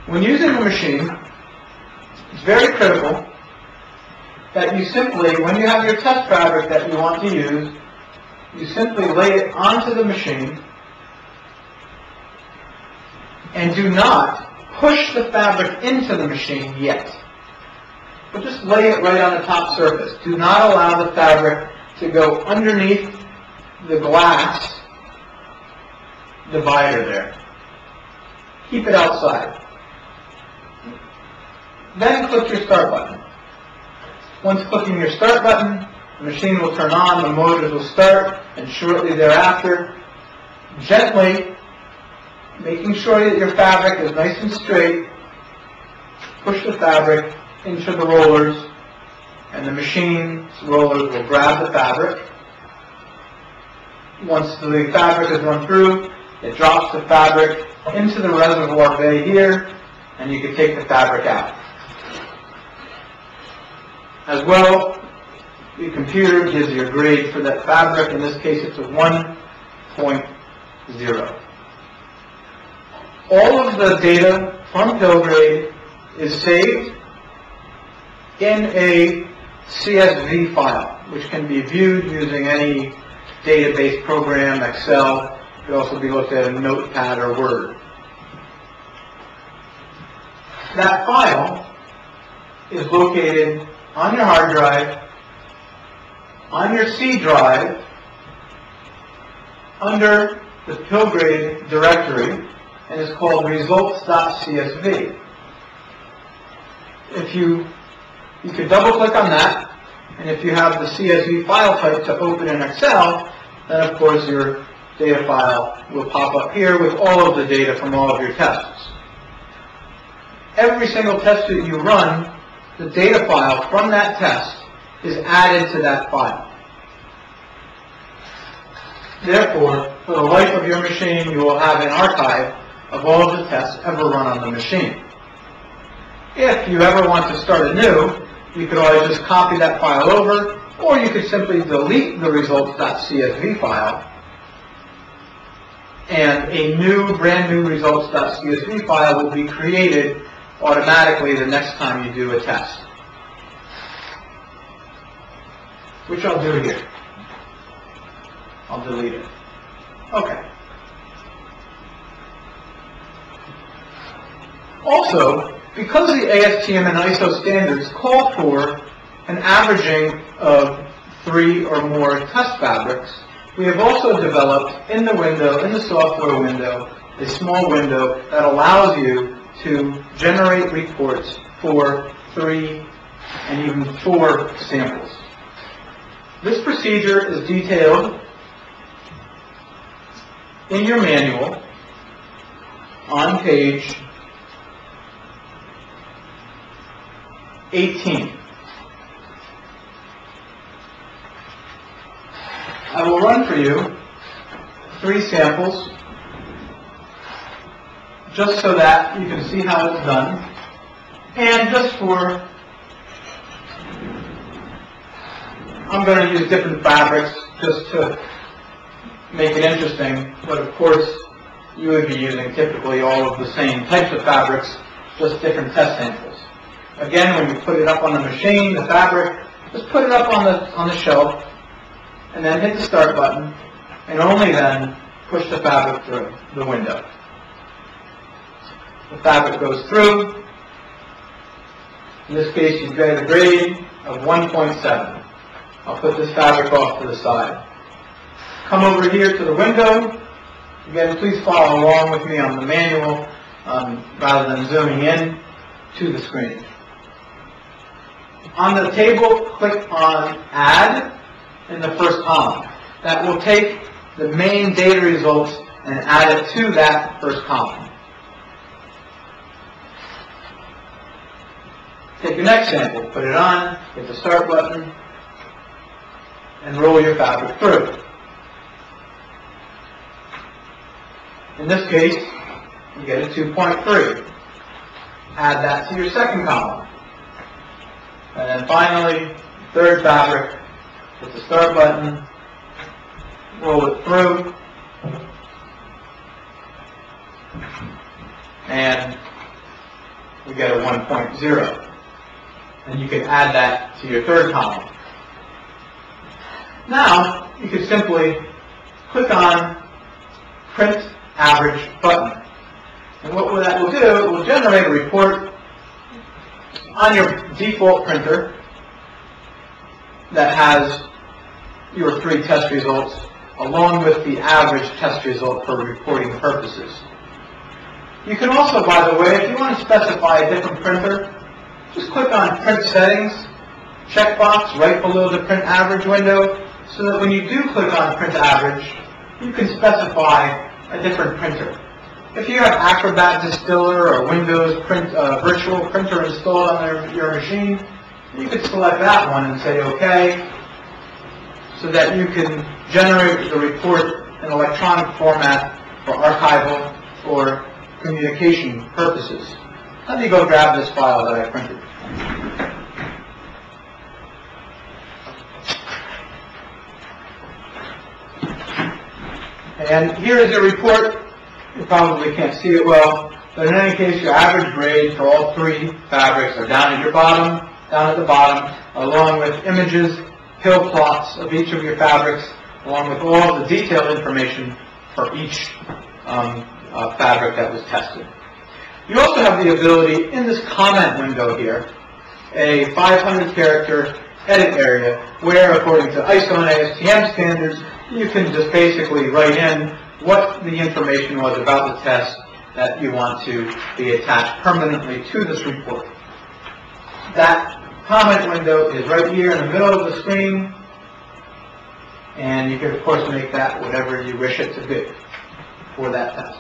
When using a machine, it's very critical that you simply, when you have your test fabric that you want to use, you simply lay it onto the machine and do not push the fabric into the machine yet. But just lay it right on the top surface. Do not allow the fabric to go underneath the glass divider there. Keep it outside. Then click your start button. Once clicking your start button, the machine will turn on, the motors will start, and shortly thereafter, gently, making sure that your fabric is nice and straight, push the fabric into the rollers, and the machine's rollers will grab the fabric. Once the fabric is run through, it drops the fabric into the reservoir bay here, and you can take the fabric out. As well, the computer gives you a grade for that fabric. In this case, it's a 1.0. All of the data from Pillgrade is saved in a CSV file, which can be viewed using any database program, Excel. It could also be looked at in Notepad or Word. That file is located on your hard drive, on your C drive, under the Pillgrade directory, and is called results.csv. If you could double click on that, and if you have the CSV file type to open in Excel, then of course your data file will pop up here with all of the data from all of your tests. Every single test that you run, the data file from that test is added to that file. Therefore, for the life of your machine, you will have an archive of all of the tests ever run on the machine. If you ever want to start anew, you could always just copy that file over, or you could simply delete the results.csv file, and a brand new results.csv file will be created automatically the next time you do a test, which I'll do here. I'll delete it. Okay. Also, because the ASTM and ISO standards call for an averaging of 3 or more test fabrics, we have also developed in the window, in the software window, a small window that allows you to generate reports for 3 and even 4 samples. This procedure is detailed in your manual on page 18. I will run for you 3 samples just so that you can see how it's done, and just for, I'm going to use different fabrics just to make it interesting, but of course you would be using typically all of the same types of fabrics, just different test samples. Again, when you put it up on the machine, the fabric, just put it up on the shelf, and then hit the start button, and only then push the fabric through the window. The fabric goes through. In this case, you get a grade of 1.7. I'll put this fabric off to the side. Come over here to the window. Again, please follow along with me on the manual rather than zooming in to the screen. On the table, click on Add in the first column. That will take the main data results and add it to that first column. Take your next sample, put it on, hit the start button, and roll your fabric through. In this case, you get a 2.3. Add that to your second column. And then finally, third fabric, hit the start button, roll it through, and get a 1.0. And you can add that to your third column. Now, you can simply click on Print Average button. And what that will do, it will generate a report on your default printer that has your 3 test results along with the average test result for reporting purposes. You can also, by the way, if you want to specify a different printer, just click on Print Settings checkbox right below the Print Average window, so that when you do click on Print Average, you can specify a different printer. If you have Acrobat Distiller or Windows Virtual Printer installed on your machine, you could select that one and say OK, so that you can generate the report in electronic format for archival or communication purposes. Let me go grab this file that I printed. And here is a report. You probably can't see it well, but in any case, your average grade for all 3 fabrics are down at the bottom, along with images, pill plots of each of your fabrics, along with all the detailed information for each fabric that was tested. You also have the ability, in this comment window here, a 500-character edit area, where, according to ISO and ASTM standards, you can just basically write in what the information was about the test that you want to be attached permanently to this report. That comment window is right here in the middle of the screen, and you can, of course, make that whatever you wish it to be for that test.